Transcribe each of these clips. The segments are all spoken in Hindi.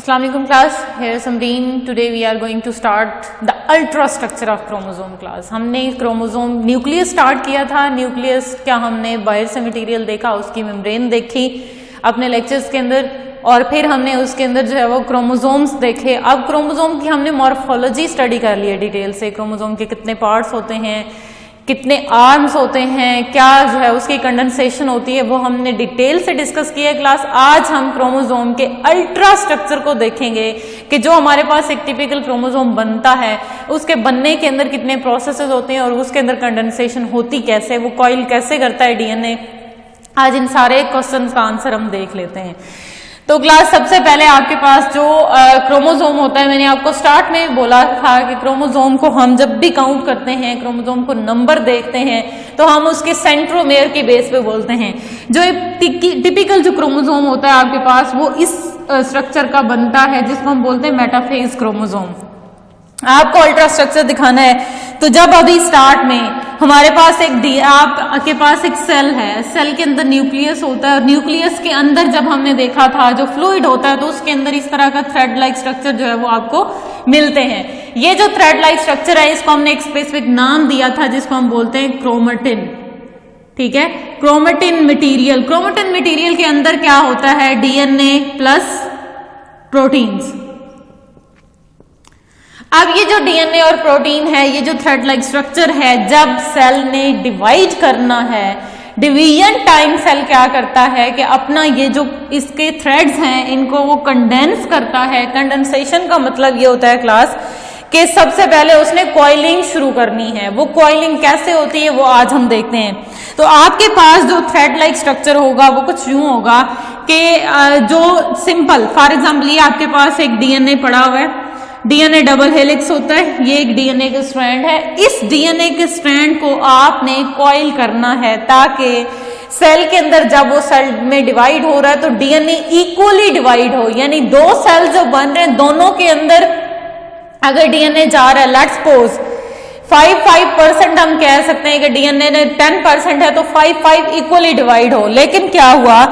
Assalamu alaikum class, here is Samreen. Today we are going to start the ultra structure of chromosome class. हमने क्रोमोसोम न्यूक्लियस स्टार्ट किया था. न्यूक्लियस क्या हमने बाहर से मटेरियल देखा, उसकी मेम्ब्रेन देखी अपने लेक्चर्स के अंदर, और फिर हमने उसके अंदर जो है वो क्रोमोसोम्स देखे. अब क्रोमोसोम की हमने मॉर्फोलॉजी स्टडी कर ली है डिटेल से. क्रोमोसोम के कितने पार्ट्स होते हैं, कितने आर्म्स होते हैं, क्या जो है उसकी कंडेंसेशन होती है, वो हमने डिटेल से डिस्कस किया है क्लास. आज हम क्रोमोसोम के अल्ट्रा स्ट्रक्चर को देखेंगे कि जो हमारे पास एक टिपिकल क्रोमोसोम बनता है उसके बनने के अंदर कितने प्रोसेसेस होते हैं और उसके अंदर कंडेंसेशन होती कैसे, वो कॉइल कैसे करता है डीएनए. आज इन सारे क्वेश्चंस का आंसर हम देख लेते हैं. तो क्लास सबसे पहले आपके पास जो क्रोमोसोम होता है, मैंने आपको स्टार्ट में बोला था कि क्रोमोसोम को हम जब भी काउंट करते हैं, क्रोमोसोम को नंबर देखते हैं, तो हम उसके सेंट्रोमेयर के बेस पे बोलते हैं. जो एक टिपिकल जो क्रोमोसोम होता है आपके पास वो इस स्ट्रक्चर का बनता है जिसको हम बोलते हैं मेटाफेज क्रोमोसोम. आपको अल्ट्रा स्ट्रक्चर दिखाना है तो जब अभी स्टार्ट में हमारे पास आपके पास एक सेल है, सेल के अंदर न्यूक्लियस होता है, और न्यूक्लियस के अंदर जब हमने देखा था जो फ्लूइड होता है तो उसके अंदर इस तरह का थ्रेड लाइक स्ट्रक्चर जो है वो आपको मिलते हैं. ये जो थ्रेड लाइक स्ट्रक्चर है इसको हमने एक स्पेसिफिक नाम दिया था जिसको हम बोलते हैं क्रोमेटिन. ठीक है, क्रोमेटिन मटेरियल. क्रोमेटिन मटेरियल के अंदर क्या होता है, डीएनए प्लस प्रोटीन्स. अब ये जो डीएनए और प्रोटीन है, ये जो थ्रेड लाइक स्ट्रक्चर है, जब सेल ने डिवाइड करना है, डिवीजन टाइम सेल क्या करता है कि अपना ये जो इसके थ्रेड्स हैं इनको वो कंडेंस करता है. कंडेंसेशन का मतलब ये होता है क्लास कि सबसे पहले उसने कॉइलिंग शुरू करनी है. वो कॉइलिंग कैसे होती है वो आज हम देखते हैं. तो आपके पास जो थ्रेड लाइक स्ट्रक्चर होगा वो कुछ यूं होगा कि जो सिंपल, फॉर एग्जाम्पल ये आपके पास एक डीएनए पड़ा हुआ है, डीएनए डबल हेलिक्स होता है, ये एक डीएनए का स्ट्रैंड है. इस डीएनए के स्ट्रैंड को आपने कॉइल करना है ताकि सेल के अंदर जब वो सेल में डिवाइड हो रहा है तो डीएनए इक्वली डिवाइड हो. यानी दो सेल जो बन रहे हैं दोनों के अंदर अगर डीएनए जा रहा है, लेट्स सपोज 5% हम कह सकते हैं कि डीएनए ने 10% है तो 5 इक्वली डिवाइड हो. लेकिन क्या हुआ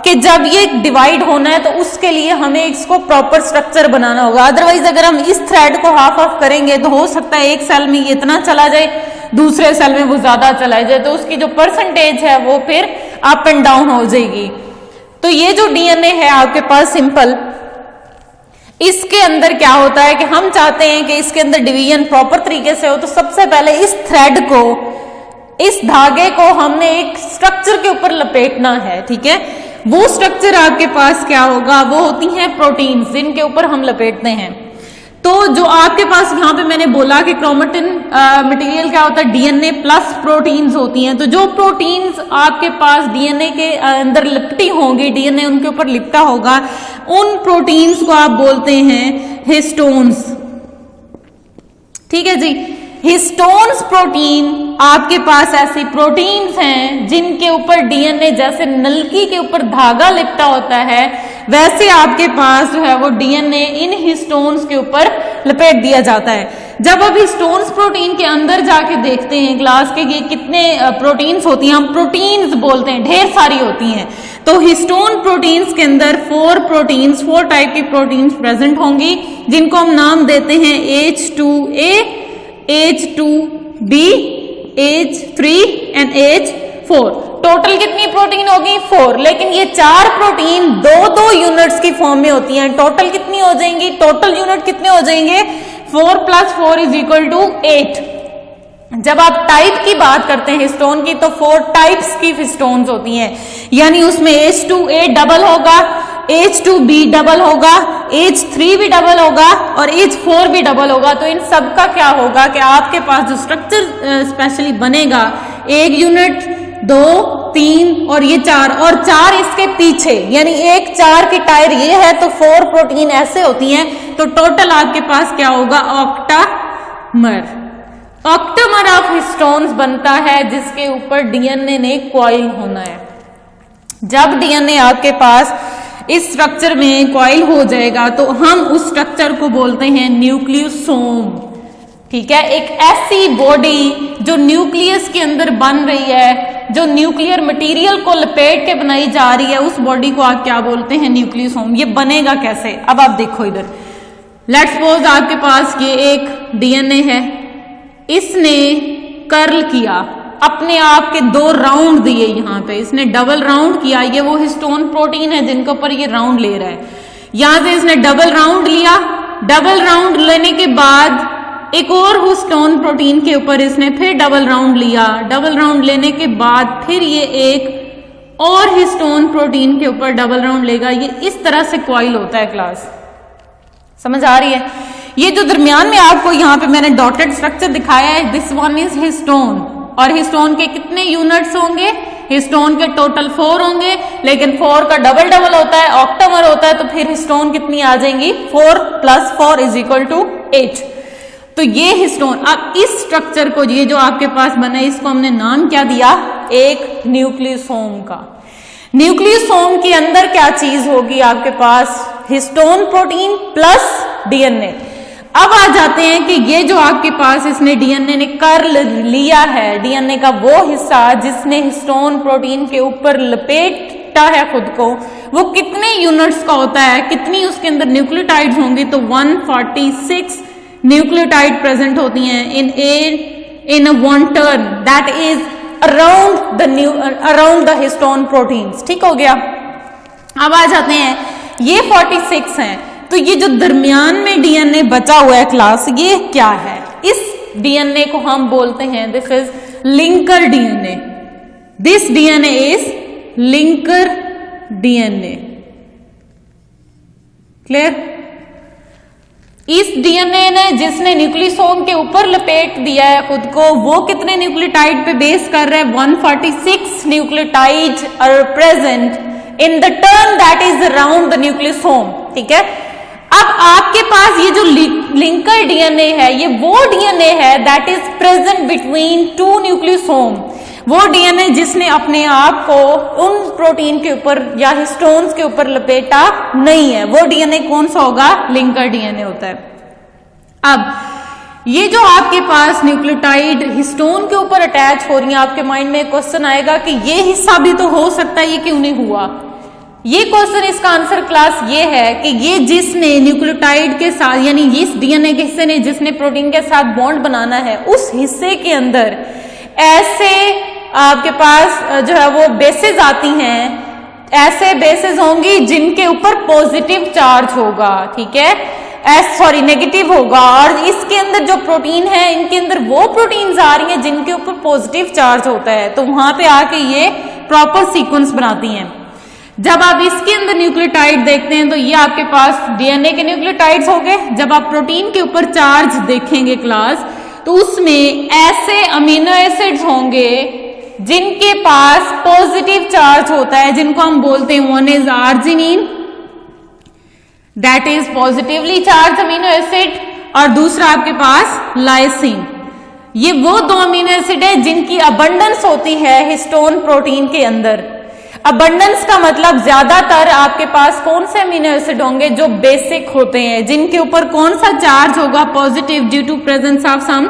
कि जब ये डिवाइड होना है तो उसके लिए हमें इसको प्रॉपर स्ट्रक्चर बनाना होगा. अदरवाइज अगर हम इस थ्रेड को हाफ ऑफ करेंगे तो हो सकता है एक सेल में ये इतना चला जाए, दूसरे सेल में वो ज्यादा चला जाए, तो उसकी जो परसेंटेज है वो फिर अप एंड डाउन हो जाएगी. तो ये जो डीएनए है आपके पास सिंपल, इसके अंदर क्या होता है कि हम चाहते हैं कि इसके अंदर डिवीजन प्रॉपर तरीके से हो. तो सबसे पहले इस थ्रेड को, इस धागे को हमने एक स्ट्रक्चर के ऊपर लपेटना है. ठीक है, वो स्ट्रक्चर आपके पास क्या होगा, वो होती हैं प्रोटीन्स जिनके ऊपर हम लपेटते हैं. तो जो आपके पास यहाँ पे मैंने बोला कि क्रोमेटिन मटेरियल क्या होता है, डीएनए प्लस प्रोटीन्स होती हैं. तो जो प्रोटीन्स आपके पास डीएनए के अंदर लिपटी होंगी, डीएनए उनके ऊपर लिपटा होगा, उन प्रोटीन्स को आप बोलते हैं हिस्टोन्स. ठीक है जी, हिस्टोन्स प्रोटीन आपके पास ऐसी प्रोटीन्स हैं जिनके ऊपर डीएनए जैसे नलकी के ऊपर धागा लिपटा होता है, वैसे आपके पास जो है वो डीएनए इन हिस्टोन्स के ऊपर लपेट दिया जाता है. जब अब हिस्टोन्स प्रोटीन के अंदर जाके देखते हैं क्लास के ये कितने प्रोटीन्स होती हैं, हम प्रोटीन्स बोलते हैं, ढेर सारी होती हैं. तो हिस्टोन प्रोटीन्स के अंदर 4 टाइप की प्रोटीन्स प्रेजेंट होंगी जिनको हम नाम देते हैं H2A, H2B, H3 and H4. Total कितनी प्रोटीन होगी, 4. लेकिन ये 4 प्रोटीन 2 यूनिट्स की फॉर्म में होती हैं. टोटल कितनी हो जाएंगी, टोटल यूनिट कितने हो जाएंगे, 4 + 4 = 8. जब आप टाइप की बात करते हैं हिस्टोन की तो 4 टाइप्स की हिस्टोन्स होती हैं. यानी उसमें H2A डबल होगा, H2B डबल होगा, H3 भी डबल होगा और H4 भी डबल होगा. तो इन सब का क्या होगा कि आपके पास जो स्ट्रक्चर स्पेशली बनेगा, 1 यूनिट, 2, 3 और ये 4, और 4 इसके पीछे, यानी एक 4 की टायर ये है तो 4 प्रोटीन ऐसे होती हैं. तो टोटल आपके पास क्या होगा, ऑक्टामर. ऑक्टामर ऑफ हिस्टोन्स बनता है जिसके ऊपर डीएनए ने कॉइल होना है. जब डीएनए आपके पास इस स्ट्रक्चर में कॉइल हो जाएगा तो हम उस स्ट्रक्चर को बोलते हैं न्यूक्लियोसोम. ठीक है, एक ऐसी बॉडी जो न्यूक्लियस के अंदर बन रही है जो न्यूक्लियर मटेरियल को लपेट के बनाई जा रही है, उस बॉडी को आप क्या बोलते हैं? न्यूक्लियोसोम। ये बनेगा कैसे? अब आप देखो इधर, लेट्स सपोज आपके पास ये एक डीएनए है, इसने कर्ल किया, अपने आप के 2 राउंड दिए, यहां पे इसने डबल राउंड किया, ये वो हिस्टोन प्रोटीन है जिनके ऊपर ये राउंड ले रहा है। यहां से इसने डबल राउंड लिया, डबल राउंड लेने के बाद एक और हिस्टोन प्रोटीन के ऊपर इसने फिर डबल राउंड लिया, डबल राउंड लेने के बाद फिर ये एक और हिस्टोन प्रोटीन के ऊपर डबल राउंड लेगा। ये इस तरह से कॉइल होता है क्लास, समझ आ रही है? ये जो दरमियान में आपको यहाँ पे मैंने डॉटेड स्ट्रक्चर दिखाया है, दिस वन इज हिस्टोन। और हिस्टोन के कितने यूनिट्स होंगे? हिस्टोन के टोटल 4 होंगे, लेकिन 4 का डबल डबल होता है, ऑक्टामर होता है, तो फिर हिस्टोन कितनी आ जाएंगी? 4 + 4 = 8। तो ये हिस्टोन, अब इस स्ट्रक्चर को, ये जो आपके पास बना है, इसको हमने नाम क्या दिया? एक न्यूक्लियोसोम का। न्यूक्लियोसोम के अंदर क्या चीज होगी आपके पास? Histone protein plus DNA. अब आ जाते हैं कि ये जो आपके पास इसने डीएनए ने कर्ल लिया है, डीएनए का वो हिस्सा जिसने हिस्टोन प्रोटीन के ऊपर लपेटा है खुद को, वो कितने यूनिट्स का होता है? कितनी उसके अंदर न्यूक्लियोटाइड्स होंगी? तो 146 न्यूक्लियोटाइड प्रेजेंट होती हैं in a one turn, that is around the histone proteins. ठीक हो गया? अब आ जाते हैं, ये 46 हैं, तो ये जो दरमियान में डीएनए बचा हुआ है क्लास, ये क्या है? इस डीएनए को हम बोलते हैं, this is linker DNA. This DNA is linker DNA. Clear? इस डीएनए ने, जिसने न्यूक्लियोसोम के ऊपर लपेट दिया है खुद को, वो कितने न्यूक्लियोटाइड पे बेस कर रहा है? 146 nucleotide are present in the turn that is around the nucleosome. ठीक है? अब आपके पास ये जो लिंकर डीएनए है, ये वो डीएनए है that is present between 2 nucleosome. वो डीएनए जिसने अपने आप को उन प्रोटीन के ऊपर या हिस्टोन्स के ऊपर लपेटा नहीं है, वो डीएनए कौन सा होगा? लिंकर डीएनए होता है। अब ये जो आपके पास न्यूक्लियोटाइड हिस्टोन के ऊपर अटैच हो रही है, आपके माइंड में क्वेश्चन आएगा कि ये हिस्सा भी तो हो सकता है, ये क्यों नहीं हुआ? ये क्वेश्चन, इसका आंसर क्लास ये है कि ये जिसने न्यूक्लियोटाइड के साथ, यानी इस डीएनए के हिस्से ने जिसने प्रोटीन के साथ बॉन्ड बनाना है, उस हिस्से के अंदर ऐसे आपके पास जो है वो बेसेस आती हैं, ऐसे बेसेस होंगी जिनके ऊपर पॉजिटिव चार्ज होगा। ठीक है? नेगेटिव होगा, और इसके अंदर जो प्रोटीन है, इनके अंदर वो प्रोटीन्स आ रही हैं जिनके ऊपर पॉजिटिव चार्ज होता है, तो वहां पे आके ये प्रॉपर सीक्वेंस बनाती हैं। जब आप इसके अंदर न्यूक्लियोटाइड देखते हैं, तो ये आपके पास डीएनए के न्यूक्लियोटाइड्स हो गए। जब आप प्रोटीन के ऊपर चार्ज देखेंगे क्लास, तो उसमें ऐसे अमीनो एसिड्स होंगे जिनके पास पॉजिटिव चार्ज होता है, जिनको हम बोलते हैं, one is arginine, that is positively charge amino acid, और दूसरा आपके पास लाइसिन। ये वो 2 अमीनो एसिड है जिनकी अबंडेंस होती है हिस्टोन प्रोटीन के अंदर। अबंडेंस का मतलब ज्यादातर आपके पास कौन से अमीनो एसिड होंगे? जो बेसिक होते हैं, जिनके ऊपर कौन सा चार्ज होगा? Positive, due to presence of some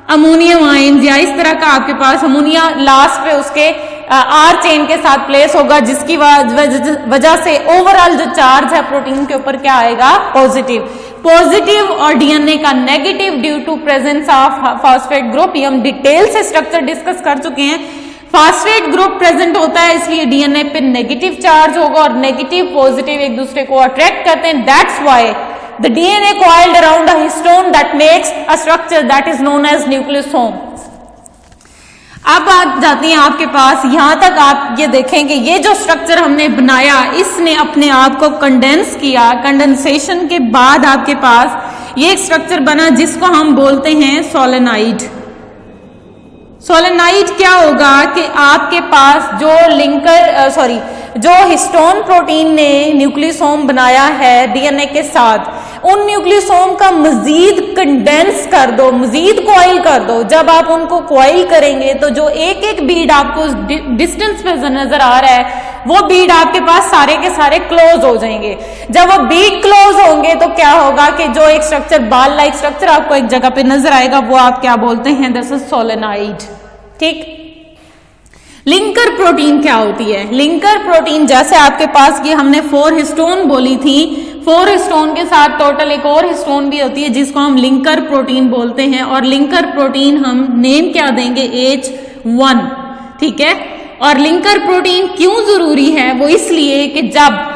ammonium ions, या इस तरह का आपके पास अमोनिया लास्ट पे उसके आर चेन के साथ प्लेस होगा, जिसकी वजह से ओवरऑल जो चार्ज है प्रोटीन के ऊपर क्या आएगा? पॉजिटिव। पॉजिटिव और डीएनए का negative due to presence of phosphate group, ये हम डिटेल से स्ट्रक्चर डिस्कस कर चुके हैं। फॉस्फेट ग्रुप प्रेजेंट होता है, इसलिए डीएनए पे नेगेटिव चार्ज होगा, और नेगेटिव पॉजिटिव एक दूसरे को अट्रैक्ट करते हैं। That's why the DNA coiled around a histone that makes a structure that is known as nucleosome. अब आ जाती हैं आपके पास, यहां तक आप ये देखें कि ये जो स्ट्रक्चर हमने बनाया, इसने अपने आप को कंडेंस किया। कंडेंसेशन के बाद आपके पास ये एक स्ट्रक्चर बना जिसको हम बोलते हैं सोलेनाइड। सोलेनाइड क्या होगा कि आपके पास जो हिस्टोन प्रोटीन ने न्यूक्लियोसोम बनाया है डीएनए के साथ, उन न्यूक्लियोसोम का मजीद कंडेंस कर दो, मजीद कॉइल कर दो। जब आप उनको कॉइल करेंगे तो जो एक एक बीड आपको डिस्टेंस पे नजर आ रहा है, वो बीड आपके पास सारे के सारे क्लोज हो जाएंगे। जब वो बीड क्लोज होंगे तो क्या होगा कि जो एक स्ट्रक्चर, बाल लाइक स्ट्रक्चर आपको एक जगह पे नजर आएगा, वो आप क्या बोलते हैं? This is solenoid. ठीक? लिंकर प्रोटीन क्या होती है? लिंकर प्रोटीन, जैसे आपके पास ये हमने 4 हिस्टोन बोली थी, 4 हिस्टोन के साथ टोटल एक और हिस्टोन भी होती है जिसको हम लिंकर प्रोटीन बोलते हैं, और लिंकर प्रोटीन हम नेम क्या देंगे? H1, ठीक है। और लिंकर प्रोटीन क्यों जरूरी है? वो इसलिए कि जब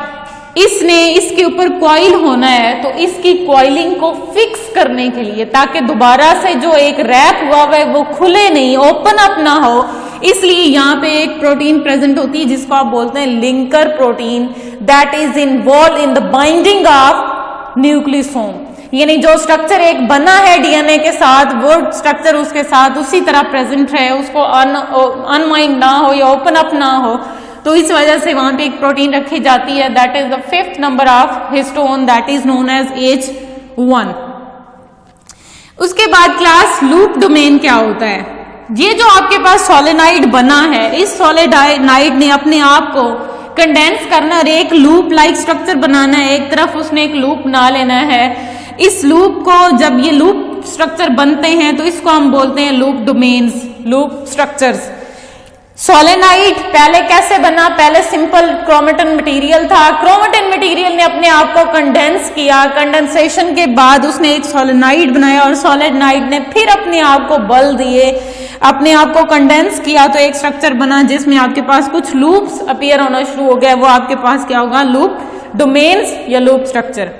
इसने इसके ऊपर कॉइल होना है तो इसकी कॉइलिंग को फिक्स करने के लिए, ताकि दोबारा से जो एक रैप हुआ है वो खुले नहीं, ओपन अप ना हो, इसलिए यहाँ पे एक प्रोटीन प्रेजेंट होती है जिसको आप बोलते हैं linker protein, that is involve in the binding of nucleosome. यानी जो स्ट्रक्चर एक बना है डीएनए के साथ, वो स्ट्रक्चर उसके साथ उसी तरह प्रेजेंट है, उसको अनवाइंड ना हो या ओपन अप ना हो, तो इस वजह से वहां पे एक प्रोटीन रखी जाती है, that is the 5th number of histone, that is known as H1। उसके बाद क्लास लूप डोमेन क्या होता है? ये जो आपके पास सोलेनाइड बना है, इस सोलेनाइड ने अपने आप को कंडेंस करना और एक लूप लाइक स्ट्रक्चर बनाना है, एक तरफ उसने एक लूप बना लेना है। इस लूप को, जब ये लूप स्ट्रक्चर बनते हैं तो इसको हम बोलते हैं loop domains, loop structures. Solenoid पहले कैसे बना? पहले सिंपल क्रोमेटिन मटेरियल था, क्रोमेटिन मटेरियल ने अपने आप को कंडेंस किया, कंडेंसेशन के बाद उसने एक सोलेनाइड बनाया और सोलेनाइड ने फिर अपने आप को बल दिए, अपने आप को कंडेंस किया, तो एक स्ट्रक्चर बना जिसमें आपके पास कुछ लूप्स अपीयर होना शुरू हो गया, वो आपके पास क्या होगा? लूप डोमेन्स या लूप स्ट्रक्चर।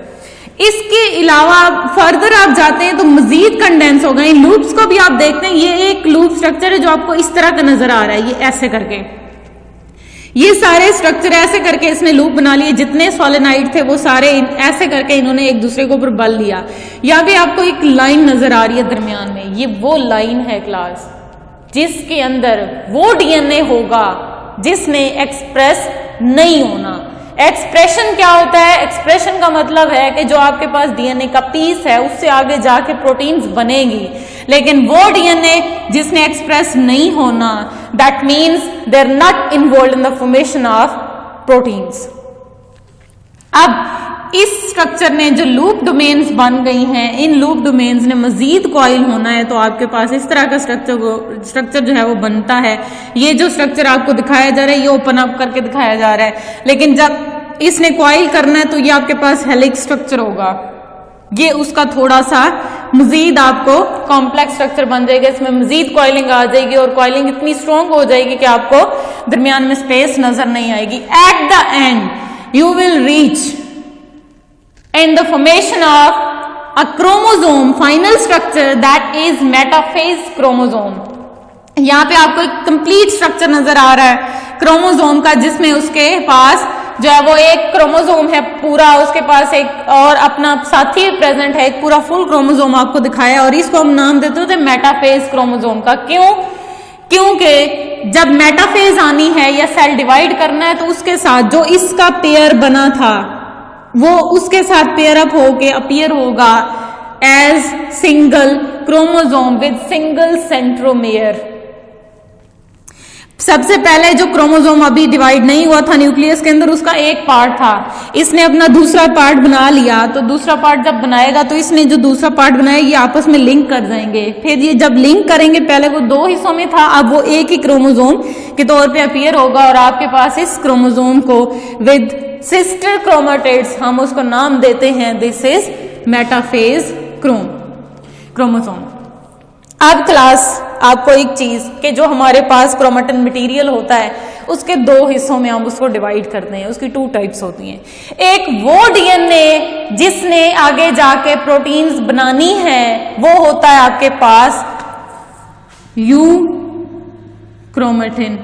इसके अलावा फर्दर आप जाते हैं तो मजीद कंडेंस हो गए। लूप्स को भी आप देखते हैं, ये एक लूप स्ट्रक्चर है जो आपको इस तरह का नजर आ रहा है, ये ऐसे करके, ये सारे स्ट्रक्चर ऐसे करके इसने लूप बना लिए, जितने सोलेनाइड थे वो सारे ऐसे करके इन्होंने एक दूसरे के ऊपर बल लिया। यहाँ पे आपको एक लाइन नजर आ रही है दरमियान में, ये वो लाइन है क्लास जिसके अंदर वो डीएनए होगा जिसने एक्सप्रेस नहीं होना। एक्सप्रेशन क्या होता है? एक्सप्रेशन का मतलब है कि जो आपके पास डीएनए का पीस है उससे आगे जाके प्रोटीन्स बनेगी, लेकिन वो डीएनए जिसने एक्सप्रेस नहीं होना, that means they are not involve in the formation of proteins. अब इस स्ट्रक्चर ने जो लूप डोमेन्स बन गई हैं, इन लूप डोमेन्स ने मजीद कॉइल होना है तो आपके पास इस तरह का स्ट्रक्चर जो है वो बनता है। ये जो स्ट्रक्चर आपको दिखाया जा रहा है ये ओपन अप करके दिखाया जा रहा है, लेकिन जब इसने कॉइल करना है तो ये आपके पास हेलिक्स स्ट्रक्चर होगा, ये उसका थोड़ा सा मजीद आपको कॉम्प्लेक्स स्ट्रक्चर बन जाएगा, इसमें मजीद कॉइलिंग आ जाएगी और कॉइलिंग इतनी स्ट्रॉन्ग हो जाएगी कि आपको दरमियान में स्पेस नजर नहीं आएगी। At the end you will reach and the formation of a chromosome, final structure that is metaphase chromosome। यहाँ पे आपको एक कंप्लीट स्ट्रक्चर नजर आ रहा है क्रोमोसोम का, जिसमें उसके पास जो है वो एक क्रोमोसोम है पूरा, उसके पास एक और अपना साथी प्रेजेंट है, एक पूरा फुल क्रोमोसोम आपको दिखाया, और इसको हम नाम देते थे मेटाफेज क्रोमोसोम का। क्यों? क्योंकि जब मेटाफेज आनी है या सेल डिवाइड करना है तो उसके साथ जो इसका पेयर बना था वो उसके साथ पेयर अप होके अपीयर होगा as single chromosome with single centromere. सबसे पहले जो क्रोमोसोम अभी डिवाइड नहीं हुआ था न्यूक्लियस के अंदर, उसका एक पार्ट था, इसने अपना दूसरा पार्ट बना लिया, तो दूसरा पार्ट जब बनाएगा तो इसने जो दूसरा पार्ट बनाया ये आपस में लिंक कर जाएंगे। फिर ये जब लिंक करेंगे, पहले वो 2 हिस्सों में था, अब वो एक ही क्रोमोसोम के तौर पे अपीयर होगा, और आपके पास इस क्रोमोसोम को विद सिस्टर क्रोमेटिड्स, हम उसको नाम देते हैं दिस इज मेटाफेज क्रोमोसोम। अब क्लास आपको एक चीज कि जो हमारे पास क्रोमेटिन मटेरियल होता है उसके 2 हिस्सों में हम उसको डिवाइड करते हैं, उसकी 2 टाइप्स होती हैं। एक वो डीएनए जिसने आगे जाके प्रोटीन्स बनानी है, वो होता है आपके पास you chromatin.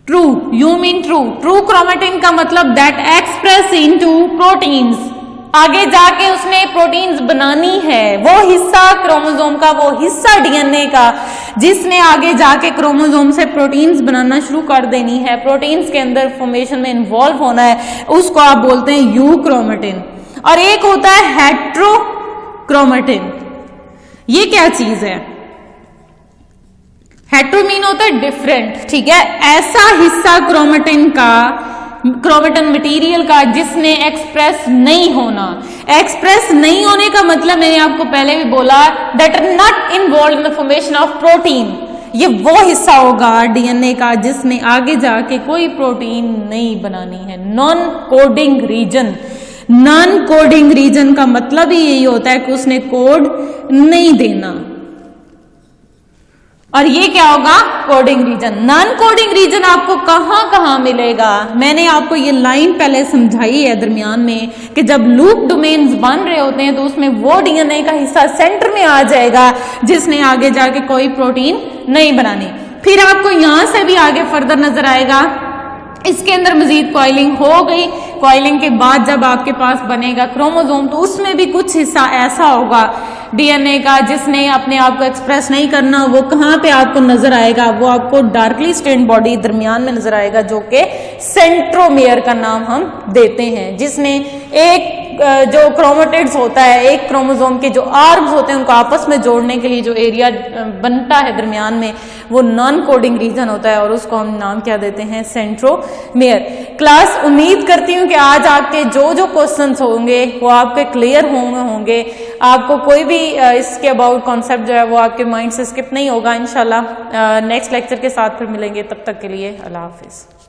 True, you mean true, true chromatin का मतलब दैट एक्सप्रेस इनटू प्रोटीन्स, आगे जाके उसने प्रोटीन्स बनानी है, वो हिस्सा क्रोमोसोम का, वो हिस्सा डीएनए का जिसने आगे जाके क्रोमोसोम से प्रोटीन्स बनाना शुरू कर देनी है, प्रोटीन्स के अंदर फॉर्मेशन में इन्वॉल्व होना है, उसको आप बोलते हैं यू क्रोमेटिन। और एक होता है हेट्रोक्रोमेटिन। ये क्या चीज है? हेट्रो मीन होता है डिफरेंट, ठीक है, ऐसा हिस्सा क्रोमेटिन का, क्रोमेटिन मटेरियल का जिसने एक्सप्रेस नहीं होना। एक्सप्रेस नहीं होने का मतलब मैंने आपको पहले भी बोला that are not involve in the formation of protein, ये वो हिस्सा होगा डीएनए का जिसने आगे जाके कोई प्रोटीन नहीं बनानी है। Non coding region, non coding region का मतलब ही यही होता है कि उसने कोड नहीं देना। और ये क्या होगा? Coding region. Non coding region आपको कहां कहां मिलेगा? मैंने आपको ये लाइन पहले समझाई है दरमियान में कि जब लूप डोमेन्स बन रहे होते हैं तो उसमें वो डीएनए का हिस्सा सेंटर में आ जाएगा जिसने आगे जाके कोई प्रोटीन नहीं बनानी। फिर आपको यहां से भी आगे फर्दर नजर आएगा, इसके अंदर मजीद कॉइलिंग हो गई। कॉइलिंग के बाद जब आपके पास बनेगा क्रोमोसोम तो उसमें भी कुछ हिस्सा ऐसा होगा डीएनए का जिसने अपने आप को एक्सप्रेस नहीं करना। वो कहाँ पे आपको नजर आएगा? वो आपको डार्कली स्टेन्ड बॉडी दरमियान में नजर आएगा जो कि सेंट्रोमियर का नाम हम देते हैं, जिसने एक जो क्रोमेटिड्स होता है, एक क्रोमोसोम के जो आर्म्स होते हैं उनको आपस में जोड़ने के लिए जो एरिया बनता है दरमियान में, वो नॉन कोडिंग रीजन होता है और उसको हम नाम क्या देते हैं? सेंट्रोमियर। क्लास, उम्मीद करती हूँ कि आज आपके जो जो क्वेश्चंस होंगे वो आपके क्लियर होंगे। आपको कोई भी इसके अबाउट कॉन्सेप्ट जो है वो आपके माइंड से स्किप नहीं होगा। इंशाल्लाह नेक्स्ट लेक्चर के साथ फिर मिलेंगे, तब तक के लिए अल्लाह हाफिज।